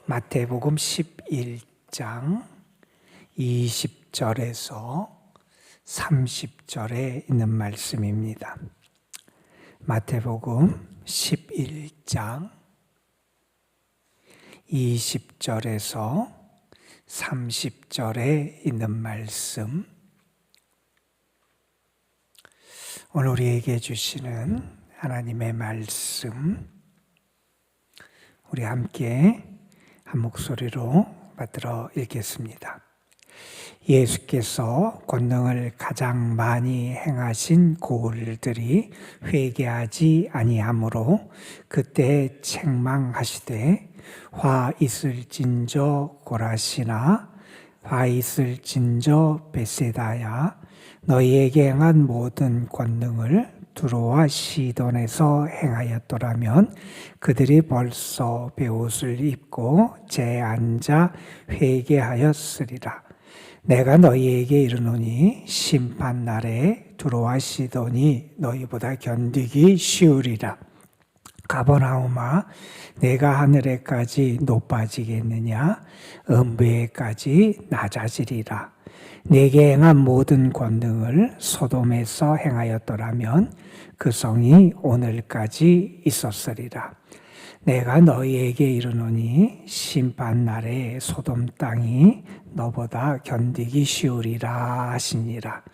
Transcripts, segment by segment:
마태복음 11장 20절에서 30절에 있는 말씀입니다. 마태복음 11장 20절에서 30절에 있는 말씀, 오늘 우리에게 주시는 하나님의 말씀, 우리 함께 한 목소리로 받들어 읽겠습니다. 예수께서 권능을 가장 많이 행하신 고을들이 회개하지 아니하므로 그때 책망하시되, 화 있을진저 고라시나 화 있을진저 벳세다야, 너희에게 행한 모든 권능을 두로와 시돈에서 행하였더라면 그들이 벌써 베옷을 입고 재앉아 회개하였으리라. 내가 너희에게 이르노니 심판날에 두로와 시돈이 너희보다 견디기 쉬우리라. 가버나움아, 내가 하늘에까지 높아지겠느냐? 음부에까지 낮아지리라. 내게 행한 모든 권능을 소돔에서 행하였더라면 그 성이 오늘까지 있었으리라. 내가 너희에게 이르노니 심판날에 소돔 땅이 너보다 견디기 쉬우리라 하시니라.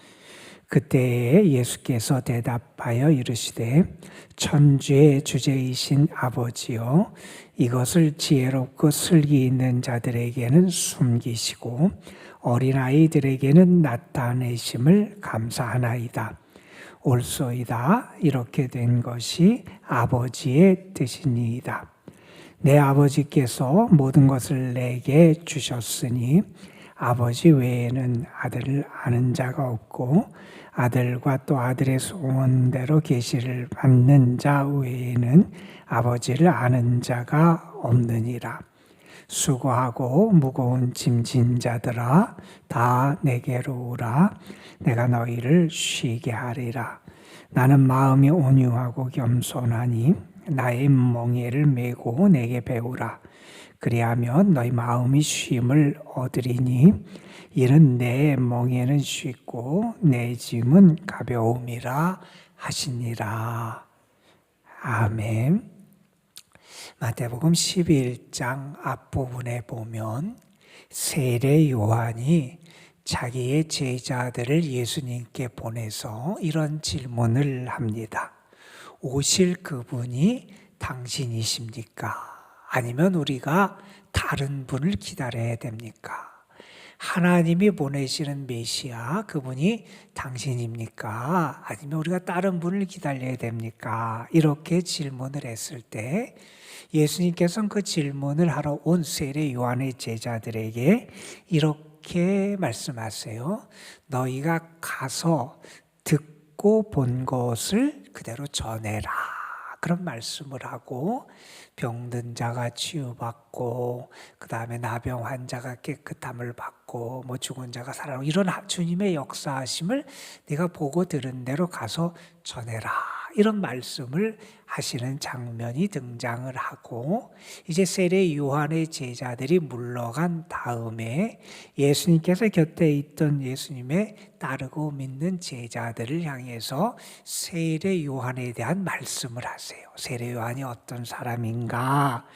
그때에 예수께서 대답하여 이르시되, 천주의 주제이신 아버지여, 이것을 지혜롭고 슬기 있는 자들에게는 숨기시고 어린아이들에게는 나타내심을 감사하나이다. 옳소이다. 이렇게 된 것이 아버지의 뜻이니이다. 내 아버지께서 모든 것을 내게 주셨으니 아버지 외에는 아들을 아는 자가 없고 아들과 또 아들의 소원대로 계시를 받는 자 외에는 아버지를 아는 자가 없느니라. 수고하고 무거운 짐진 자들아, 다 내게로 오라. 내가 너희를 쉬게 하리라. 나는 마음이 온유하고 겸손하니 나의 멍에를 메고 내게 배우라. 그리하면 너희 마음이 쉼을 얻으리니 이는 내 멍에는 쉽고 내 짐은 가벼움이라 하시니라. 아멘. 마태복음 11장 앞부분에 보면 세례 요한이 자기의 제자들을 예수님께 보내서 이런 질문을 합니다. 오실 그분이 당신이십니까? 아니면 우리가 다른 분을 기다려야 됩니까? 하나님이 보내시는 메시아, 그분이 당신입니까? 아니면 우리가 다른 분을 기다려야 됩니까? 이렇게 질문을 했을 때 예수님께서는 그 질문을 하러 온 세례 요한의 제자들에게 이렇게 말씀하세요. 너희가 가서 듣고 본 것을 그대로 전해라. 그런 말씀을 하고, 병든 자가 치유받고, 그 다음에 나병 환자가 깨끗함을 받고, 죽은 자가 살아나고, 이런 주님의 역사하심을 네가 보고 들은 대로 가서 전해라. 이런 말씀을 하시는 장면이 등장을 하고, 이제 세례 요한의 제자들이 물러간 다음에 예수님께서 곁에 있던 예수님의 따르고 믿는 제자들을 향해서 세례 요한에 대한 말씀을 하세요. 세례 요한이 어떤 사람인가?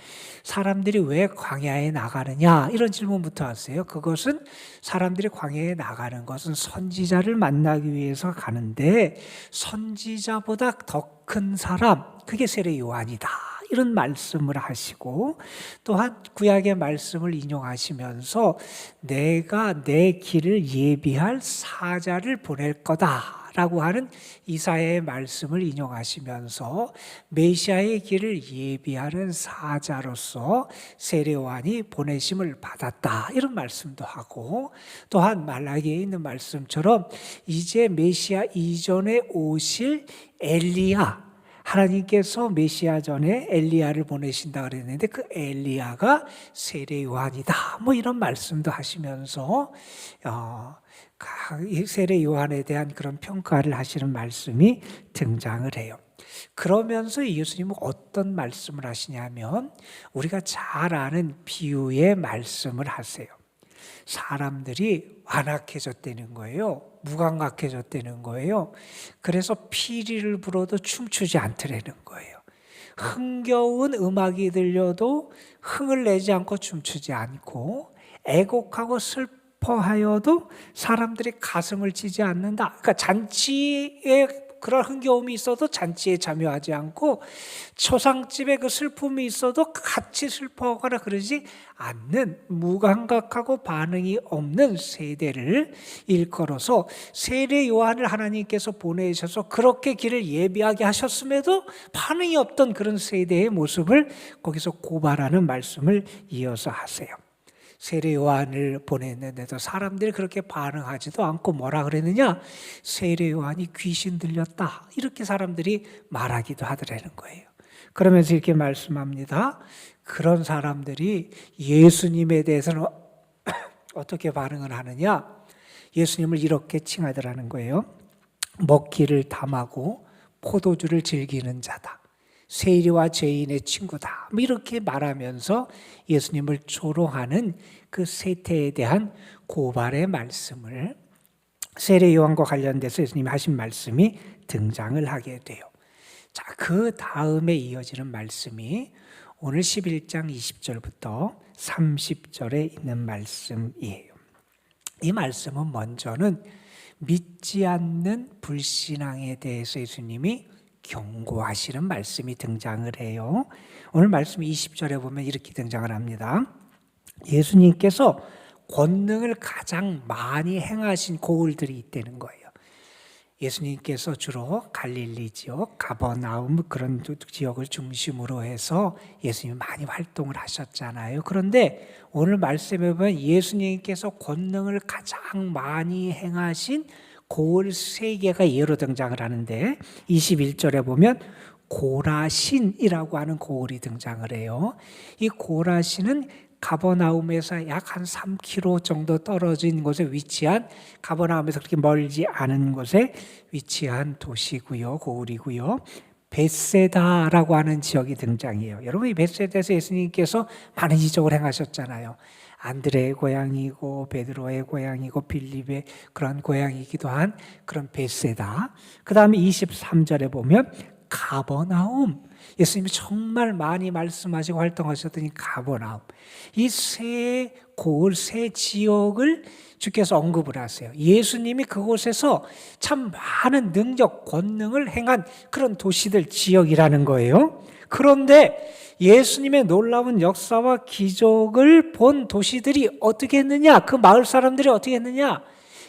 사람들이 왜 광야에 나가느냐? 이런 질문부터 하세요. 그것은 사람들이 광야에 나가는 것은 선지자를 만나기 위해서 가는데 선지자보다 더 큰 사람, 그게 세례 요한이다. 이런 말씀을 하시고, 또한 구약의 말씀을 인용하시면서 내가 내 길을 예비할 사자를 보낼 거다 라고 하는 이사야의 말씀을 인용하시면서 메시아의 길을 예비하는 사자로서 세례 요한이 보내심을 받았다, 이런 말씀도 하고, 또한 말라기에 있는 말씀처럼 이제 메시아 이전에 오실 엘리야, 하나님께서 메시아 전에 엘리야를 보내신다 그랬는데 그 엘리야가 세례 요한이다, 이런 말씀도 하시면서 세례 요한에 대한 그런 평가를 하시는 말씀이 등장을 해요. 그러면서 예수님은 어떤 말씀을 하시냐면 우리가 잘 아는 비유의 말씀을 하세요. 사람들이 완악해졌다는 거예요. 무감각해졌다는 거예요. 그래서 피리를 불어도 춤추지 않더라는 거예요. 흥겨운 음악이 들려도 흥을 내지 않고 춤추지 않고, 애곡하고 슬퍼하여도 사람들이 가슴을 치지 않는다. 그러니까 잔치에 그런 흥겨움이 있어도 잔치에 참여하지 않고, 초상집에 그 슬픔이 있어도 같이 슬퍼하거나 그러지 않는, 무감각하고 반응이 없는 세대를 일컬어서 세례 요한을 하나님께서 보내셔서 그렇게 길을 예비하게 하셨음에도 반응이 없던 그런 세대의 모습을 거기서 고발하는 말씀을 이어서 하세요. 세례 요한을 보냈는데도 사람들이 그렇게 반응하지도 않고 뭐라 그랬느냐? 세례 요한이 귀신 들렸다, 이렇게 사람들이 말하기도 하더라는 거예요. 그러면서 이렇게 말씀합니다. 그런 사람들이 예수님에 대해서는 어떻게 반응을 하느냐? 예수님을 이렇게 칭하더라는 거예요. 먹기를 탐하고 포도주를 즐기는 자다, 세리와 죄인의 친구다, 이렇게 말하면서 예수님을 조롱하는 그 세태에 대한 고발의 말씀을, 세례 요한과 관련돼서 예수님이 하신 말씀이 등장을 하게 돼요. 자, 그 다음에 이어지는 말씀이 오늘 11장 20절부터 30절에 있는 말씀이에요. 이 말씀은 먼저는 믿지 않는 불신앙에 대해서 예수님이 경고하시는 말씀이 등장을 해요. 오늘 말씀 20절에 보면 이렇게 등장을 합니다. 예수님께서 권능을 가장 많이 행하신 고을들이 있다는 거예요. 예수님께서 주로 갈릴리 지역, 가버나움 그런 지역을 중심으로 해서 예수님이 많이 활동을 하셨잖아요. 그런데 오늘 말씀에 보면 예수님께서 권능을 가장 많이 행하신 고을 3개가 예로 등장을 하는데, 21절에 보면 고라신이라고 하는 고을이 등장을 해요. 이 고라신은 가버나움에서 약 한 3km 정도 떨어진 곳에 위치한, 가버나움에서 그렇게 멀지 않은 곳에 위치한 도시고요, 고을이고요. 벳세다라고 하는 지역이 등장해요. 여러분, 이 벳세다에서 예수님께서 많은 이적을 행하셨잖아요. 안드레의 고향이고 베드로의 고향이고 빌립의 그런 고향이기도 한 그런 벳세다. 그 다음에 23절에 보면 가버나움, 예수님이 정말 많이 말씀하시고 활동하셨던 이 가버나움, 이 세 고을, 세 지역을 주께서 언급을 하세요. 예수님이 그곳에서 참 많은 능력, 권능을 행한 그런 도시들, 지역이라는 거예요. 그런데 예수님의 놀라운 역사와 기적을 본 도시들이 어떻게 했느냐? 그 마을 사람들이 어떻게 했느냐?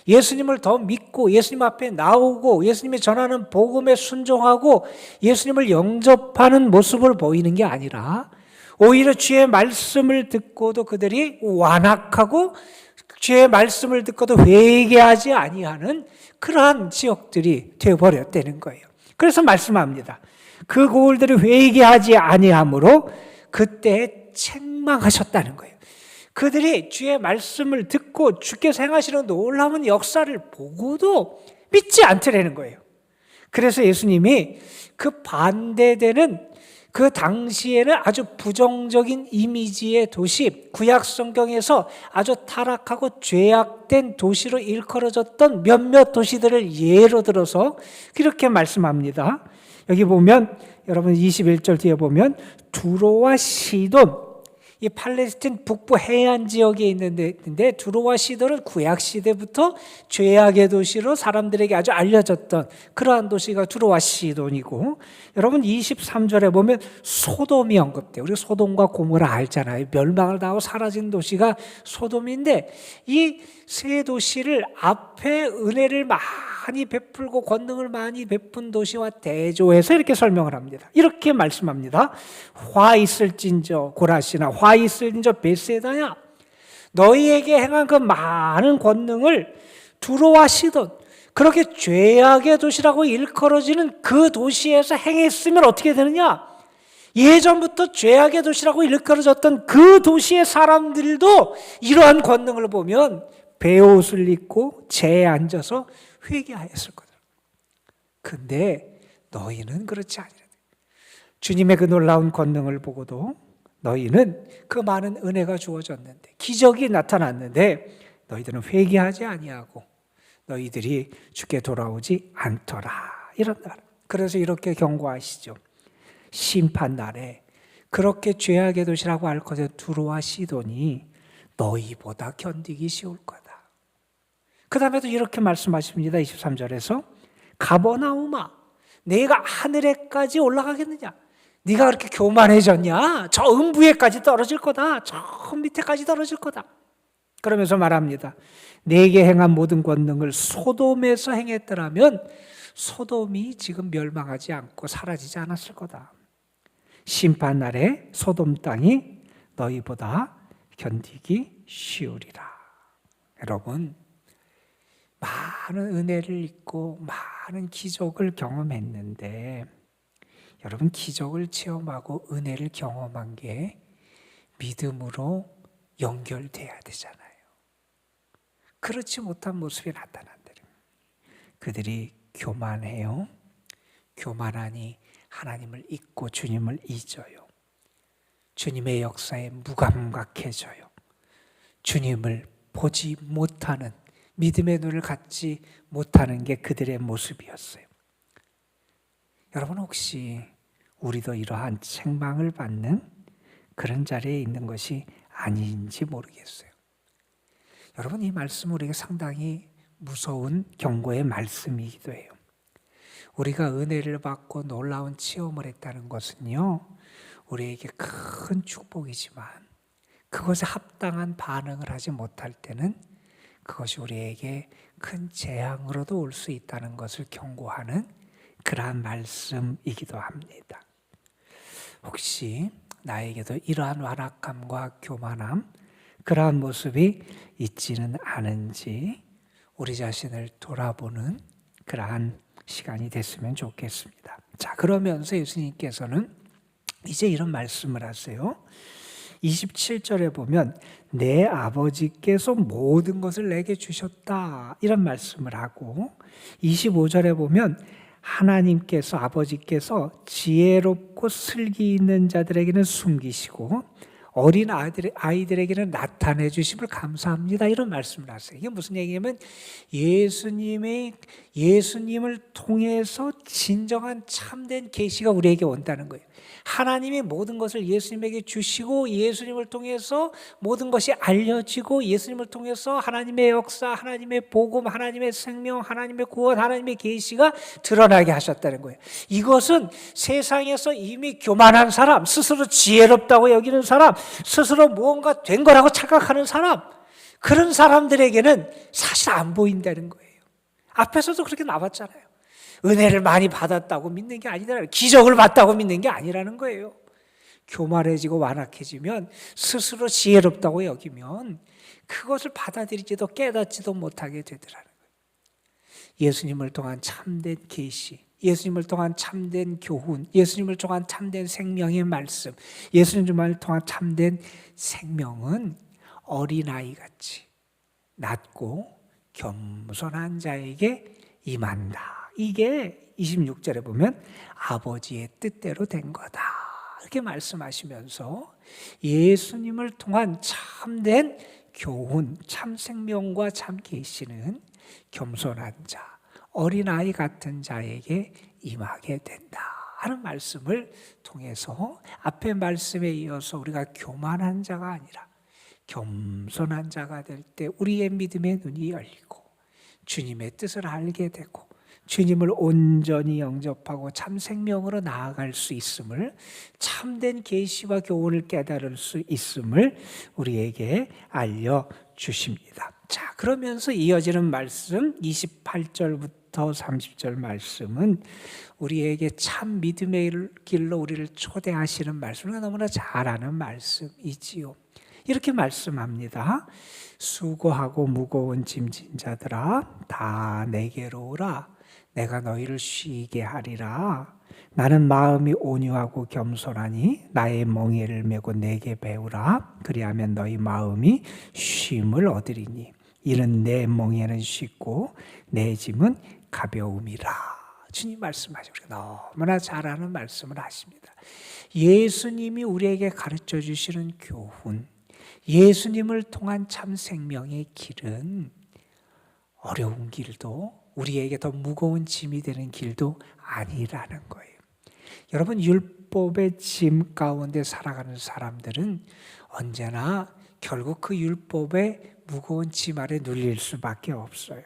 예수님을 더 믿고 예수님 앞에 나오고 예수님이 전하는 복음에 순종하고 예수님을 영접하는 모습을 보이는 게 아니라, 오히려 주의 말씀을 듣고도 그들이 완악하고 주의 말씀을 듣고도 회개하지 아니하는 그러한 지역들이 되어버렸다는 거예요. 그래서 말씀합니다. 그 고을들이 회개하지 아니함으로 그때 책망하셨다는 거예요. 그들이 주의 말씀을 듣고 주께서 행하시는 놀라운 역사를 보고도 믿지 않더라는 거예요. 그래서 예수님이 그 반대되는, 그 당시에는 아주 부정적인 이미지의 도시, 구약 성경에서 아주 타락하고 죄악된 도시로 일컬어졌던 몇몇 도시들을 예로 들어서 이렇게 말씀합니다. 여기 보면, 여러분 21절 뒤에 보면 두로와 시돈, 이 팔레스틴 북부 해안 지역에 있는데 두로와 시돈은 구약 시대부터 죄악의 도시로 사람들에게 아주 알려졌던 그러한 도시가 두로와 시돈이고, 여러분 23절에 보면 소돔이 언급돼요. 우리 소돔과 고모라 알잖아요. 멸망을 당하고 사라진 도시가 소돔인데, 이 세 도시를 앞에 은혜를 많이 베풀고 권능을 많이 베푼 도시와 대조해서 이렇게 설명을 합니다. 이렇게 말씀합니다. 화 있을진저 고라시나 화 있을진저 벳세다야, 너희에게 행한 그 많은 권능을 두로와 시돈, 그렇게 죄악의 도시라고 일컬어지는 그 도시에서 행했으면 어떻게 되느냐? 예전부터 죄악의 도시라고 일컬어졌던 그 도시의 사람들도 이러한 권능을 보면 베옷을 입고 재에 앉아서 회개하였을 거다. 근데 너희는 그렇지 아니라. 주님의 그 놀라운 권능을 보고도 너희는 그 많은 은혜가 주어졌는데, 기적이 나타났는데 너희들은 회개하지 아니하고 너희들이 주께 돌아오지 않더라, 이런다. 그래서 이렇게 경고하시죠. 심판 날에 그렇게 죄악의 도시라고 할 것에 두로와 시돈이 너희보다 견디기 쉬울 거다. 그 다음에도 이렇게 말씀하십니다. 23절에서 가버나움아, 내가 하늘에까지 올라가겠느냐? 네가 그렇게 교만해졌냐? 저 음부에까지 떨어질 거다. 저 밑에까지 떨어질 거다. 그러면서 말합니다. 내게 행한 모든 권능을 소돔에서 행했더라면 소돔이 지금 멸망하지 않고 사라지지 않았을 거다. 심판 날에 소돔 땅이 너희보다 견디기 쉬우리라. 여러분, 많은 은혜를 입고 많은 기적을 경험했는데, 여러분, 기적을 체험하고 은혜를 경험한 게 믿음으로 연결돼야 되잖아요. 그렇지 못한 모습이 나타난다. 그들이 교만해요. 교만하니 하나님을 잊고 주님을 잊어요. 주님의 역사에 무감각해져요. 주님을 보지 못하는, 믿음의 눈을 갖지 못하는 게 그들의 모습이었어요. 여러분, 혹시 우리도 이러한 책망을 받는 그런 자리에 있는 것이 아닌지 모르겠어요. 여러분, 이 말씀은 우리에게 상당히 무서운 경고의 말씀이기도 해요. 우리가 은혜를 받고 놀라운 체험을 했다는 것은요, 우리에게 큰 축복이지만 그것에 합당한 반응을 하지 못할 때는 그것이 우리에게 큰 재앙으로도 올 수 있다는 것을 경고하는 그러한 말씀이기도 합니다. 혹시 나에게도 이러한 완악함과 교만함, 그러한 모습이 있지는 않은지 우리 자신을 돌아보는 그러한 시간이 됐으면 좋겠습니다. 자, 그러면서 예수님께서는 이제 이런 말씀을 하세요. 27절에 보면 내 아버지께서 모든 것을 내게 주셨다, 이런 말씀을 하고, 25절에 보면 하나님께서, 아버지께서 지혜롭고 슬기 있는 자들에게는 숨기시고 어린 아이들에게는 나타내 주심을 감사합니다, 이런 말씀을 하세요. 이게 무슨 얘기냐면 예수님을 통해서 진정한 참된 계시가 우리에게 온다는 거예요. 하나님이 모든 것을 예수님에게 주시고 예수님을 통해서 모든 것이 알려지고 예수님을 통해서 하나님의 역사, 하나님의 복음, 하나님의 생명, 하나님의 구원, 하나님의 계시가 드러나게 하셨다는 거예요. 이것은 세상에서 이미 교만한 사람, 스스로 지혜롭다고 여기는 사람, 스스로 무언가 된 거라고 착각하는 사람, 그런 사람들에게는 사실 안 보인다는 거예요. 앞에서도 그렇게 나왔잖아요. 은혜를 많이 받았다고 믿는 게 아니라, 기적을 봤다고 믿는 게 아니라는 거예요. 교만해지고 완악해지면, 스스로 지혜롭다고 여기면 그것을 받아들이지도 깨닫지도 못하게 되더라는 거예요. 예수님을 통한 참된 계시, 예수님을 통한 참된 교훈, 예수님을 통한 참된 생명의 말씀, 예수님을 통한 참된 생명은 어린아이같이 낮고 겸손한 자에게 임한다. 이게 26절에 보면 아버지의 뜻대로 된 거다, 이렇게 말씀하시면서 예수님을 통한 참된 교훈, 참 생명과 참 계시는 겸손한 자, 어린아이 같은 자에게 임하게 된다 하는 말씀을 통해서 앞의 말씀에 이어서 우리가 교만한 자가 아니라 겸손한 자가 될 때 우리의 믿음의 눈이 열리고 주님의 뜻을 알게 되고 주님을 온전히 영접하고 참 생명으로 나아갈 수 있음을, 참된 계시와 교훈을 깨달을 수 있음을 우리에게 알려주십니다. 자, 그러면서 이어지는 말씀 28절부터 30절 말씀은 우리에게 참 믿음의 길로 우리를 초대하시는 말씀, 우리가 너무나 잘 아는 말씀이지요. 이렇게 말씀합니다. 수고하고 무거운 짐진 자들아, 다 내게로 오라. 내가 너희를 쉬게 하리라. 나는 마음이 온유하고 겸손하니 나의 멍에를 메고 내게 배우라. 그리하면 너희 마음이 쉼을 얻으리니 이는 내 멍에는 쉽고 내 짐은 가벼움이라. 주님 말씀하시고 우리가 너무나 잘 아는 말씀을 하십니다. 예수님이 우리에게 가르쳐 주시는 교훈, 예수님을 통한 참 생명의 길은 어려운 길도 우리에게 더 무거운 짐이 되는 길도 아니라는 거예요. 여러분, 율법의 짐 가운데 살아가는 사람들은 언제나 결국 그 율법의 무거운 짐 아래 눌릴 수밖에 없어요.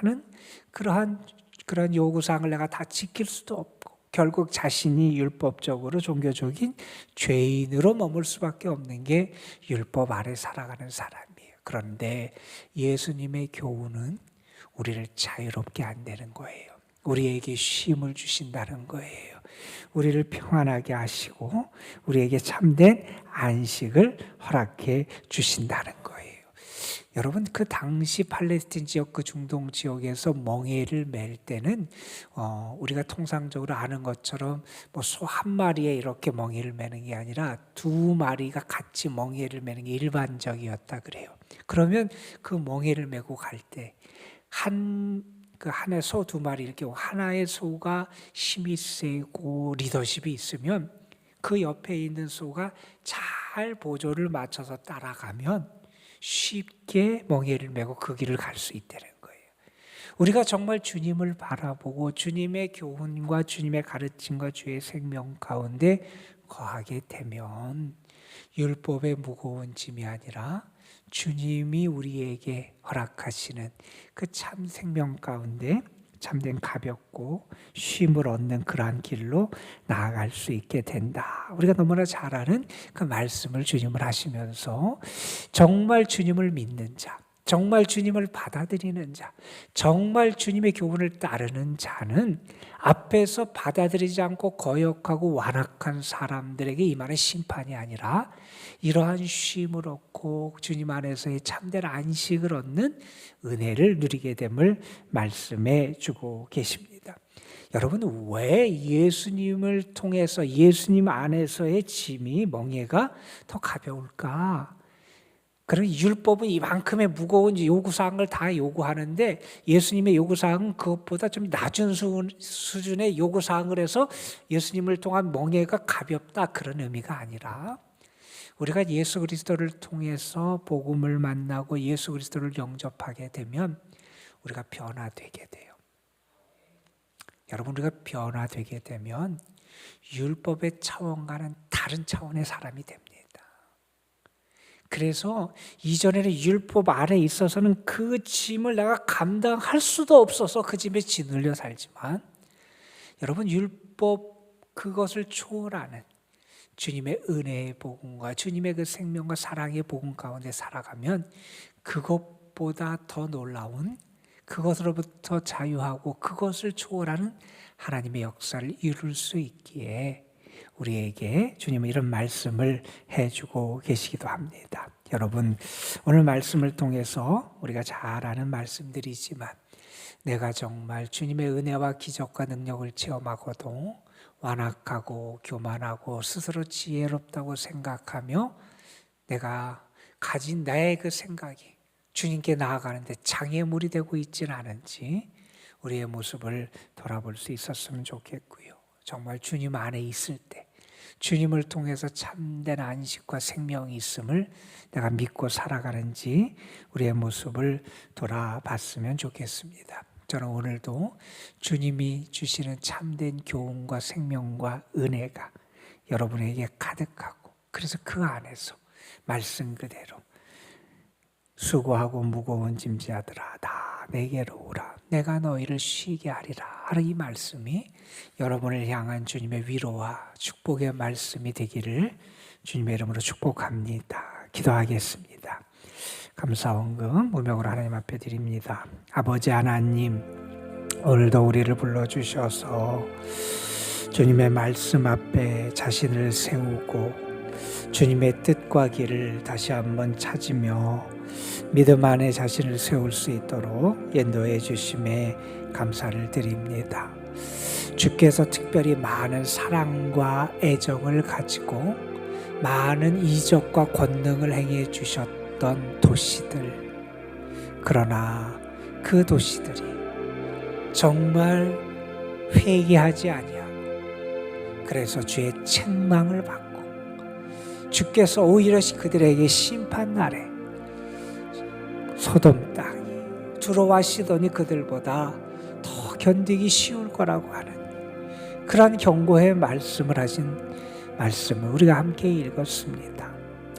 많은 그러한 요구사항을 내가 다 지킬 수도 없고 결국 자신이 율법적으로 종교적인 죄인으로 머물 수밖에 없는 게 율법 아래 살아가는 사람이에요. 그런데 예수님의 교훈은 우리를 자유롭게 한다는 거예요. 우리에게 쉼을 주신다는 거예요. 우리를 평안하게 하시고 우리에게 참된 안식을 허락해 주신다는 거예요. 여러분, 그 당시 팔레스틴 지역, 그 중동 지역에서 멍에를 맬 때는 우리가 통상적으로 아는 것처럼 뭐 소 한 마리에 이렇게 멍에를 매는 게 아니라 두 마리가 같이 멍에를 매는 게 일반적이었다 그래요. 그러면 그 멍에를 메고 갈 때 하나의 소 두 마리 이렇게 하나의 소가 힘이 세고 리더십이 있으면 그 옆에 있는 소가 잘 보조를 맞춰서 따라가면 쉽게 멍에를 메고 그 길을 갈 수 있다는 거예요. 우리가 정말 주님을 바라보고 주님의 교훈과 주님의 가르침과 주의 생명 가운데 거하게 되면 율법의 무거운 짐이 아니라 주님이 우리에게 허락하시는 그 참 생명 가운데 참된 가볍고 쉼을 얻는 그러한 길로 나아갈 수 있게 된다. 우리가 너무나 잘 아는 그 말씀을 주님을 하시면서 정말 주님을 믿는 자, 정말 주님을 받아들이는 자, 정말 주님의 교훈을 따르는 자는 앞에서 받아들이지 않고 거역하고 완악한 사람들에게 임하는 심판이 아니라 이러한 쉼을 얻고 주님 안에서의 참된 안식을 얻는 은혜를 누리게 됨을 말씀해 주고 계십니다. 여러분, 왜 예수님을 통해서 예수님 안에서의 짐이 멍에가 더 가벼울까? 그럼 율법은 이만큼의 무거운 요구사항을 다 요구하는데 예수님의 요구사항은 그것보다 좀 낮은 수준의 요구사항을 해서 예수님을 통한 멍에가 가볍다, 그런 의미가 아니라 우리가 예수 그리스도를 통해서 복음을 만나고 예수 그리스도를 영접하게 되면 우리가 변화되게 돼요. 여러분, 우리가 변화되게 되면 율법의 차원과는 다른 차원의 사람이 됩니다. 그래서 이전에는 율법 아래 있어서는 그 짐을 내가 감당할 수도 없어서 그 짐에 짓눌려 살지만 여러분, 율법 그것을 초월하는 주님의 은혜의 복음과 주님의 그 생명과 사랑의 복음 가운데 살아가면 그것보다 더 놀라운, 그것으로부터 자유하고 그것을 초월하는 하나님의 역사를 이룰 수 있기에 우리에게 주님은 이런 말씀을 해주고 계시기도 합니다. 여러분, 오늘 말씀을 통해서 우리가 잘 아는 말씀들이지만 내가 정말 주님의 은혜와 기적과 능력을 체험하고도 완악하고 교만하고 스스로 지혜롭다고 생각하며 내가 가진 나의 그 생각이 주님께 나아가는데 장애물이 되고 있지는 않은지 우리의 모습을 돌아볼 수 있었으면 좋겠고요. 정말 주님 안에 있을 때 주님을 통해서 참된 안식과 생명이 있음을 내가 믿고 살아가는지 우리의 모습을 돌아봤으면 좋겠습니다. 저는 오늘도 주님이 주시는 참된 교훈과 생명과 은혜가 여러분에게 가득하고 그래서 그 안에서 말씀 그대로 수고하고 무거운 짐지하더라 다 내게로 오라 내가 너희를 쉬게 하리라 하는 이 말씀이 여러분을 향한 주님의 위로와 축복의 말씀이 되기를 주님의 이름으로 축복합니다. 기도하겠습니다. 감사 원금 무명으로 하나님 앞에 드립니다. 아버지 하나님, 오늘도 우리를 불러주셔서 주님의 말씀 앞에 자신을 세우고 주님의 뜻과 길을 다시 한번 찾으며 믿음 안에 자신을 세울 수 있도록 인도해 주심에 감사를 드립니다. 주께서 특별히 많은 사랑과 애정을 가지고 많은 이적과 권능을 행해 주셨던 도시들, 그러나 그 도시들이 정말 회개하지 아니하고 그래서 주의 책망을 받고 주께서 오히려 그들에게 심판 날에 소돔 땅이 두로와 시돈이 그들보다 더 견디기 쉬울 거라고 하는 그러한 경고의 말씀을 하신 말씀을 우리가 함께 읽었습니다.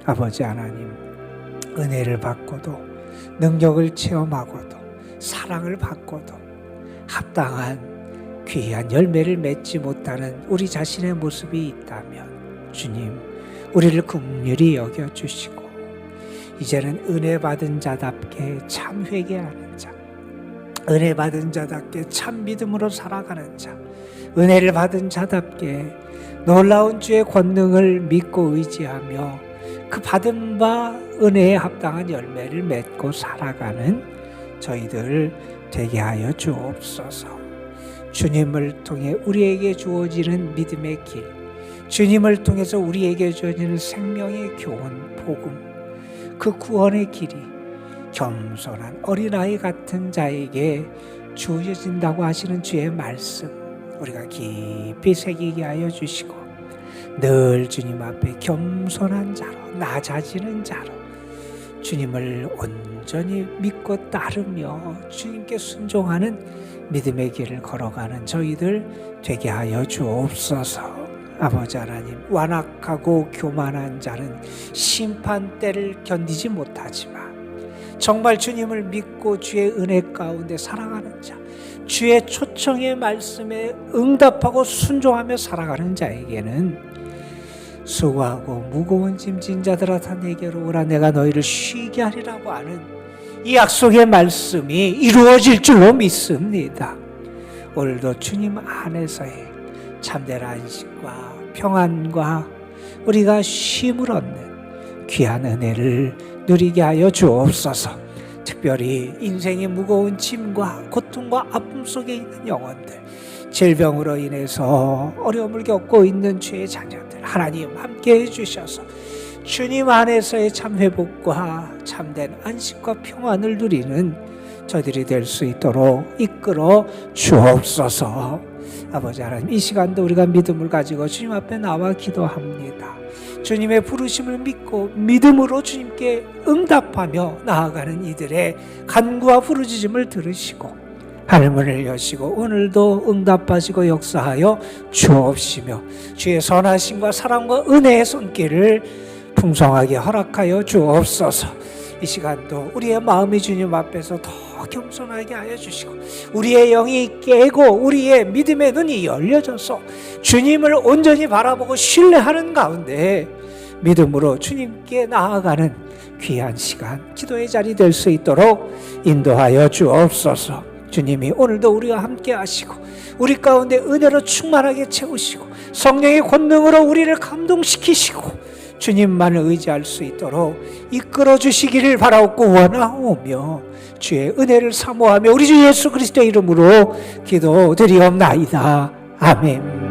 아버지 하나님, 은혜를 받고도 능력을 체험하고도 사랑을 받고도 합당한 귀한 열매를 맺지 못하는 우리 자신의 모습이 있다면 주님, 우리를 긍휼히 여겨주시고 이제는 은혜 받은 자답게 참 회개하는 자, 은혜 받은 자답게 참 믿음으로 살아가는 자, 은혜를 받은 자답게 놀라운 주의 권능을 믿고 의지하며 그 받은 바 은혜에 합당한 열매를 맺고 살아가는 저희들 되게 하여 주옵소서. 주님을 통해 우리에게 주어지는 믿음의 길, 주님을 통해서 우리에게 주어지는 생명의 교훈, 복음, 그 구원의 길이 겸손한 어린아이 같은 자에게 주어진다고 하시는 주의 말씀 우리가 깊이 새기게 하여 주시고 늘 주님 앞에 겸손한 자로 낮아지는 자로 주님을 온전히 믿고 따르며 주님께 순종하는 믿음의 길을 걸어가는 저희들 되게 하여 주옵소서. 아버지 하나님, 완악하고 교만한 자는 심판대를 견디지 못하지만 정말 주님을 믿고 주의 은혜 가운데 살아가는 자, 주의 초청의 말씀에 응답하고 순종하며 살아가는 자에게는 수고하고 무거운 짐진 자들아 다 내게로 오라 내가 너희를 쉬게 하리라고 하는 이 약속의 말씀이 이루어질 줄로 믿습니다. 오늘도 주님 안에서의 참된 안식과 평안과 우리가 쉼을 얻는 귀한 은혜를 누리게 하여 주옵소서. 특별히 인생의 무거운 짐과 고통과 아픔 속에 있는 영혼들, 질병으로 인해서 어려움을 겪고 있는 주의 자녀들 하나님 함께해 주셔서 주님 안에서의 참 회복과 참된 안식과 평안을 누리는 저들이 될 수 있도록 이끌어 주옵소서. 아버지 하나님, 이 시간도 우리가 믿음을 가지고 주님 앞에 나와 기도합니다. 주님의 부르심을 믿고 믿음으로 주님께 응답하며 나아가는 이들의 간구와 부르짖음을 들으시고 하늘문을 여시고 오늘도 응답하시고 역사하여 주옵시며 주의 선하심과 사랑과 은혜의 손길을 풍성하게 허락하여 주옵소서. 이 시간도 우리의 마음이 주님 앞에서 더 겸손하게 하여 주시고 우리의 영이 깨고 우리의 믿음의 눈이 열려져서 주님을 온전히 바라보고 신뢰하는 가운데 믿음으로 주님께 나아가는 귀한 시간, 기도의 자리 될 수 있도록 인도하여 주옵소서. 주님이 오늘도 우리와 함께 하시고 우리 가운데 은혜로 충만하게 채우시고 성령의 권능으로 우리를 감동시키시고 주님만을 의지할 수 있도록 이끌어 주시기를 바라옵고 원하오며 주의 은혜를 사모하며 우리 주 예수 그리스도의 이름으로 기도드리옵나이다. 아멘.